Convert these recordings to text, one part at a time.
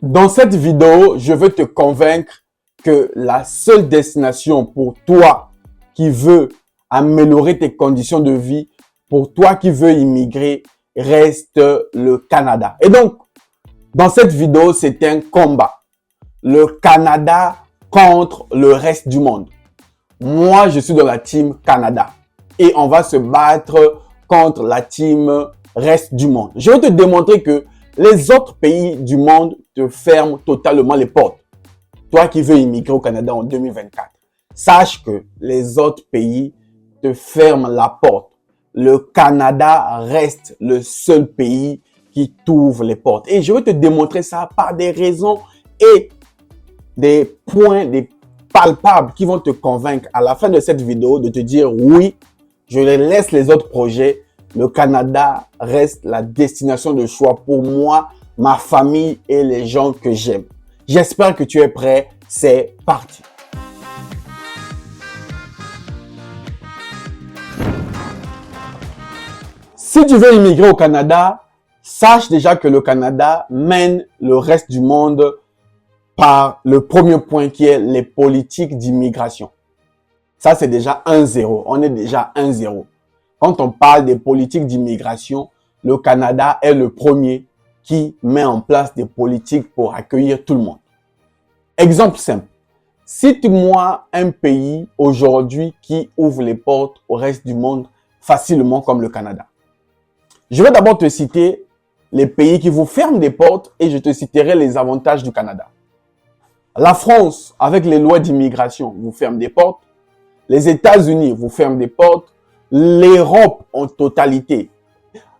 Dans cette vidéo, je veux te convaincre que la seule destination pour toi qui veux améliorer tes conditions de vie, pour toi qui veux immigrer, reste le Canada. Et donc, dans cette vidéo, c'est un combat. Le Canada contre le reste du monde. Moi, je suis dans la team Canada. Et on va se battre contre la team reste du monde. Je vais te démontrer que les autres pays du monde te ferment totalement les portes. Toi qui veux immigrer au Canada en 2024, sache que les autres pays te ferment la porte. Le Canada reste le seul pays qui t'ouvre les portes. Et je vais te démontrer ça par des raisons et des points palpables qui vont te convaincre à la fin de cette vidéo de te dire oui, je laisse les autres projets. Le Canada reste la destination de choix pour moi, ma famille et les gens que j'aime. J'espère que tu es prêt. C'est parti. Si tu veux immigrer au Canada, sache déjà que le Canada mène le reste du monde par le premier point qui est les politiques d'immigration. Ça, c'est déjà 1-0. On est déjà 1-0. Quand on parle des politiques d'immigration, le Canada est le premier qui met en place des politiques pour accueillir tout le monde. Exemple simple. Cite-moi un pays aujourd'hui qui ouvre les portes au reste du monde facilement comme le Canada. Je vais d'abord te citer les pays qui vous ferment des portes et je te citerai les avantages du Canada. La France, avec les lois d'immigration, vous ferme des portes. Les États-Unis vous ferment des portes. L'Europe en totalité.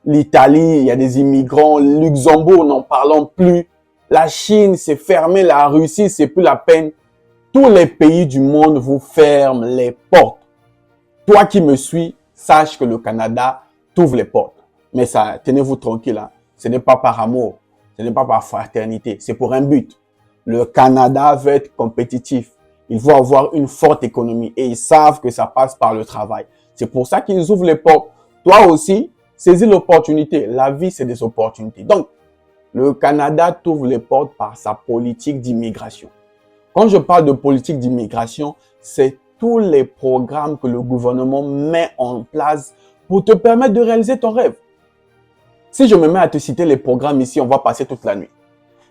L'Italie, il y a des immigrants. Luxembourg, n'en parlons plus. La Chine, c'est fermé. La Russie, c'est plus la peine. Tous les pays du monde vous ferment les portes. Toi qui me suis, sache que le Canada t'ouvre les portes. Mais ça, tenez-vous tranquille. Hein. Ce n'est pas par amour. Ce n'est pas par fraternité. C'est pour un but. Le Canada veut être compétitif. Il faut avoir une forte économie et ils savent que ça passe par le travail. C'est pour ça qu'ils ouvrent les portes. Toi aussi, saisis l'opportunité. La vie, c'est des opportunités. Donc, le Canada t'ouvre les portes par sa politique d'immigration. Quand je parle de politique d'immigration, c'est tous les programmes que le gouvernement met en place pour te permettre de réaliser ton rêve. Si je me mets à te citer les programmes ici, on va passer toute la nuit.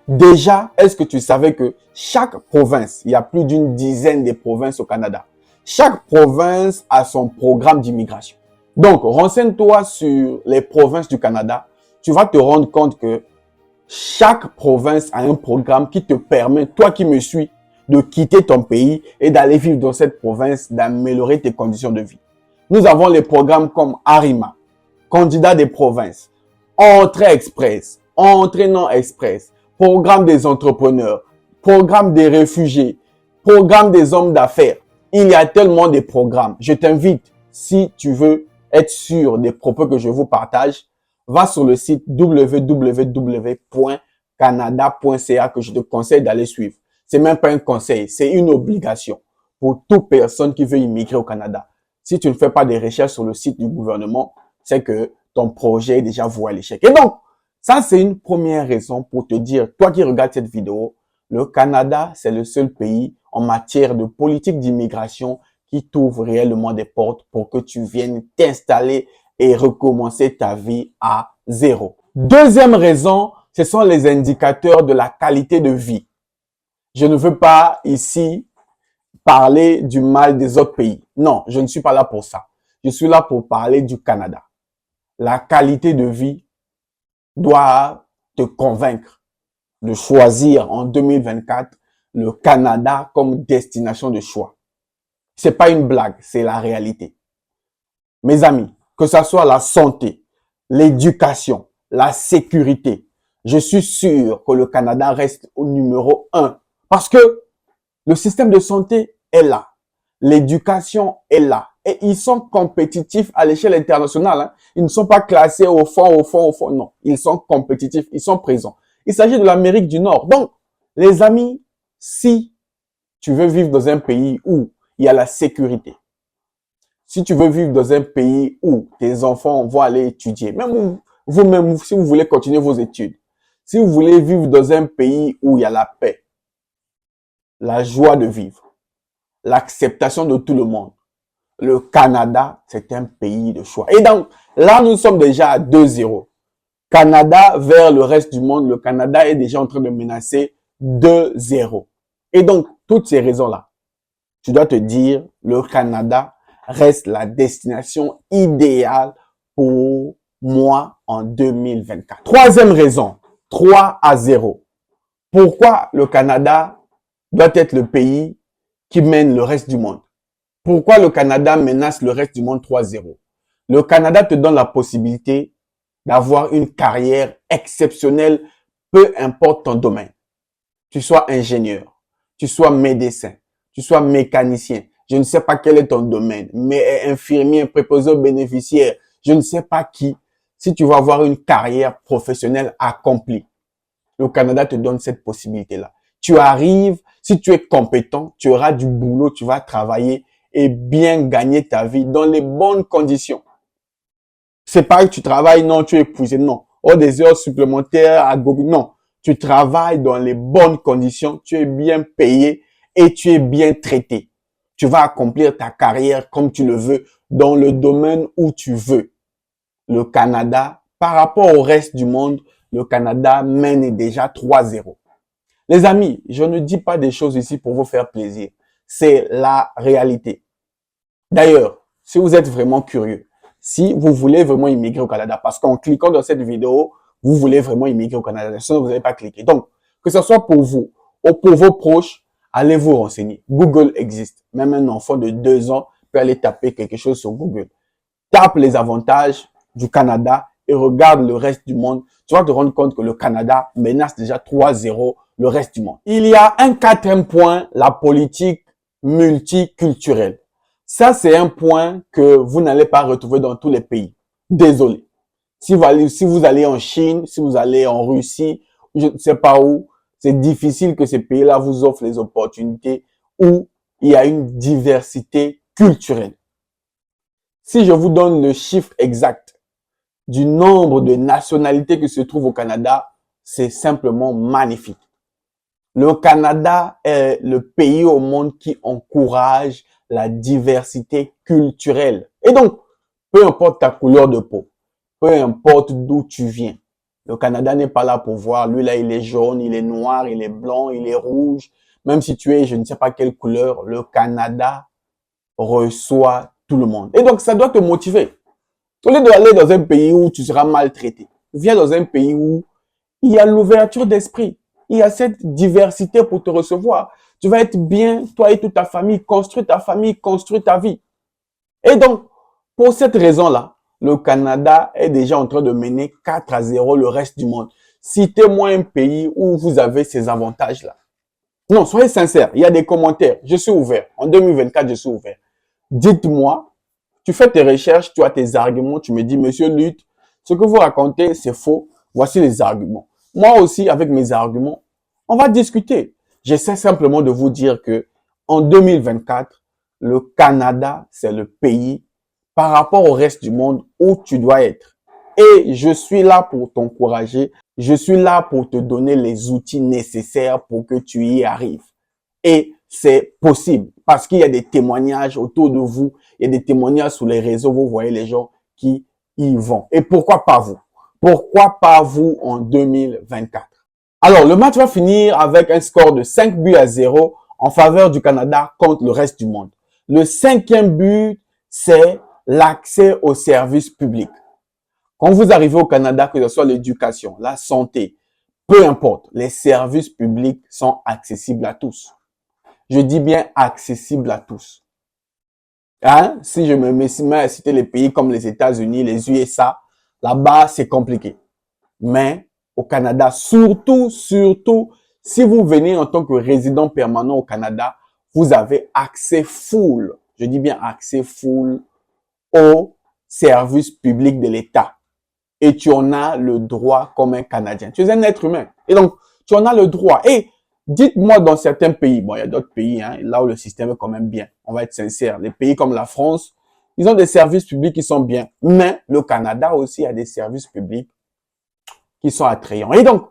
Déjà, est-ce que tu savais que chaque province, il y a plus d'une dizaine de provinces au Canada, chaque province a son programme d'immigration. Donc, renseigne-toi sur les provinces du Canada. Tu vas te rendre compte que chaque province a un programme qui te permet, toi qui me suis, de quitter ton pays et d'aller vivre dans cette province, d'améliorer tes conditions de vie. Nous avons les programmes comme Arima, candidat des provinces, entrée express, entrée non express, programme des entrepreneurs, programme des réfugiés, programme des hommes d'affaires. Il y a tellement de programmes. Je t'invite, si tu veux être sûr des propos que je vous partage, va sur le site www.canada.ca que je te conseille d'aller suivre. C'est même pas un conseil, c'est une obligation pour toute personne qui veut immigrer au Canada. Si tu ne fais pas des recherches sur le site du gouvernement, c'est que ton projet est déjà voué à l'échec. Et donc, ça, c'est une première raison pour te dire, toi qui regardes cette vidéo, le Canada, c'est le seul pays en matière de politique d'immigration qui t'ouvre réellement des portes pour que tu viennes t'installer et recommencer ta vie à zéro. Deuxième raison, ce sont les indicateurs de la qualité de vie. Je ne veux pas ici parler du mal des autres pays. Non, je ne suis pas là pour ça. Je suis là pour parler du Canada. La qualité de vie doit te convaincre de choisir en 2024 le Canada comme destination de choix. C'est pas une blague, c'est la réalité. Mes amis, que ce soit la santé, l'éducation, la sécurité, je suis sûr que le Canada reste au numéro 1 parce que le système de santé est là, l'éducation est là et ils sont compétitifs à l'échelle internationale. Hein. Ils ne sont pas classés au fond. Non, ils sont compétitifs, ils sont présents. Il s'agit de l'Amérique du Nord. Donc, les amis, si tu veux vivre dans un pays où il y a la sécurité, si tu veux vivre dans un pays où tes enfants vont aller étudier, même vous-même, si vous voulez continuer vos études, Si vous voulez vivre dans un pays où il y a la paix, la joie de vivre, l'acceptation de tout le monde, le Canada, c'est un pays de choix. Et donc, là, nous sommes déjà à 2-0. Canada vers le reste du monde, le Canada est déjà en train de menacer 2-0. Et donc, toutes ces raisons-là, tu dois te dire, le Canada reste la destination idéale pour moi en 2024. Troisième raison, 3-0. Pourquoi le Canada doit être le pays qui mène le reste du monde? Pourquoi le Canada menace le reste du monde 3-0? Le Canada te donne la possibilité d'avoir une carrière exceptionnelle, peu importe ton domaine. Tu sois ingénieur, tu sois médecin, tu sois mécanicien, je ne sais pas quel est ton domaine, mais infirmier, préposé aux bénéficiaires, je ne sais pas qui. Si tu veux avoir une carrière professionnelle accomplie, le Canada te donne cette possibilité-là. Tu arrives, si tu es compétent, tu auras du boulot, tu vas travailler et bien gagner ta vie dans les bonnes conditions. C'est pas que tu travailles, non, tu es épuisé, non. Oh, des heures supplémentaires à gogo, non. Tu travailles dans les bonnes conditions, tu es bien payé et tu es bien traité. Tu vas accomplir ta carrière comme tu le veux, dans le domaine où tu veux. Le Canada, par rapport au reste du monde, le Canada mène déjà 3-0. Les amis, je ne dis pas des choses ici pour vous faire plaisir. C'est la réalité. D'ailleurs, si vous êtes vraiment curieux, si vous voulez vraiment immigrer au Canada, parce qu'en cliquant dans cette vidéo, vous voulez vraiment immigrer au Canada, sinon vous n'avez pas cliqué. Donc, que ce soit pour vous ou pour vos proches, allez vous renseigner. Google existe. Même un enfant de 2 ans peut aller taper quelque chose sur Google. Tape les avantages du Canada et regarde le reste du monde. Tu vas te rendre compte que le Canada menace déjà 3-0 le reste du monde. Il y a un quatrième point, la politique multiculturelle. Ça, c'est un point que vous n'allez pas retrouver dans tous les pays. Désolé. Si vous allez en Chine, si vous allez en Russie, je ne sais pas où, c'est difficile que ces pays-là vous offrent les opportunités où il y a une diversité culturelle. Si je vous donne le chiffre exact du nombre de nationalités qui se trouvent au Canada, c'est simplement magnifique. Le Canada est le pays au monde qui encourage la diversité culturelle. Et donc, peu importe ta couleur de peau, peu importe d'où tu viens, le Canada n'est pas là pour voir, lui là, il est jaune, il est noir, il est blanc, il est rouge. Même si tu es, je ne sais pas quelle couleur, le Canada reçoit tout le monde. Et donc, ça doit te motiver. Au lieu d'aller dans un pays où tu seras maltraité, viens dans un pays où il y a l'ouverture d'esprit. Il y a cette diversité pour te recevoir. Tu vas être bien, toi et toute ta famille, construis ta vie. Et donc, pour cette raison-là, le Canada est déjà en train de mener 4-0 le reste du monde. Citez-moi un pays où vous avez ces avantages-là. Non, soyez sincères, il y a des commentaires. Je suis ouvert. En 2024, je suis ouvert. Dites-moi, tu fais tes recherches, tu as tes arguments, tu me dis, Monsieur Lutte, ce que vous racontez, c'est faux. Voici les arguments. Moi aussi, avec mes arguments, on va discuter. J'essaie simplement de vous dire que en 2024, le Canada, c'est le pays par rapport au reste du monde où tu dois être. Et je suis là pour t'encourager. Je suis là pour te donner les outils nécessaires pour que tu y arrives. Et c'est possible parce qu'il y a des témoignages autour de vous. Il y a des témoignages sur les réseaux. Vous voyez les gens qui y vont. Et pourquoi pas vous? Pourquoi pas vous en 2024? Alors, le match va finir avec un score de 5-0 en faveur du Canada contre le reste du monde. Le 5e but, c'est l'accès aux services publics. Quand vous arrivez au Canada, que ce soit l'éducation, la santé, peu importe, les services publics sont accessibles à tous. Je dis bien accessibles à tous. Hein? Si je me mets à citer les pays comme les États-Unis, les USA, là-bas, c'est compliqué. Mais au Canada, surtout, si vous venez en tant que résident permanent au Canada, vous avez accès full, je dis bien accès full aux services publics de l'État. Et tu en as le droit comme un Canadien. Tu es un être humain. Et donc, tu en as le droit. Et dites-moi dans certains pays, bon, il y a d'autres pays, hein, là où le système est quand même bien. On va être sincère. Les pays comme la France, ils ont des services publics qui sont bien. Mais le Canada aussi a des services publics qui sont attrayants. Et donc,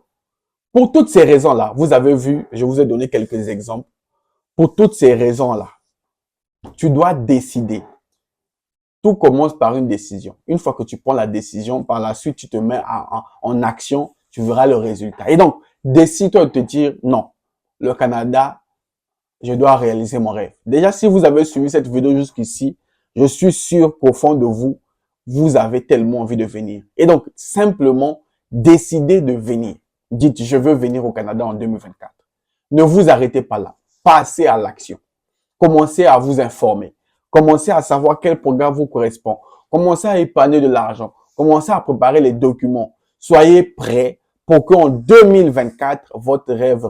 Pour toutes ces raisons-là, vous avez vu, je vous ai donné quelques exemples. Pour toutes ces raisons-là, tu dois décider. Tout commence par une décision. Une fois que tu prends la décision, par la suite, tu te mets en action, tu verras le résultat. Et donc, décide-toi de te dire, non, le Canada, je dois réaliser mon rêve. Déjà, si vous avez suivi cette vidéo jusqu'ici, je suis sûr qu'au fond de vous, vous avez tellement envie de venir. Et donc, simplement, décidez de venir. Dites, je veux venir au Canada en 2024. Ne vous arrêtez pas là. Passez à l'action. Commencez à vous informer. Commencez à savoir quel programme vous correspond. Commencez à épargner de l'argent. Commencez à préparer les documents. Soyez prêts pour qu'en 2024, votre rêve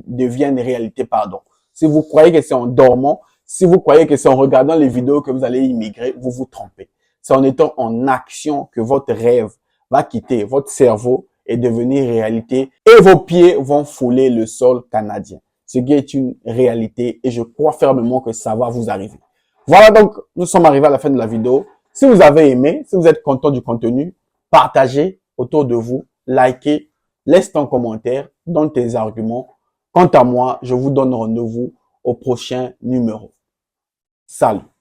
devienne réalité. Pardon. Si vous croyez que c'est en dormant, si vous croyez que c'est en regardant les vidéos que vous allez immigrer, vous vous trompez. C'est en étant en action que votre rêve va quitter votre cerveau et devenir réalité et vos pieds vont fouler le sol canadien. Ce qui est une réalité et je crois fermement que ça va vous arriver. Voilà donc, nous sommes arrivés à la fin de la vidéo. Si vous avez aimé, si vous êtes content du contenu, partagez autour de vous, likez, laisse ton commentaire, donne tes arguments. Quant à moi, je vous donne rendez-vous au prochain numéro. Salut!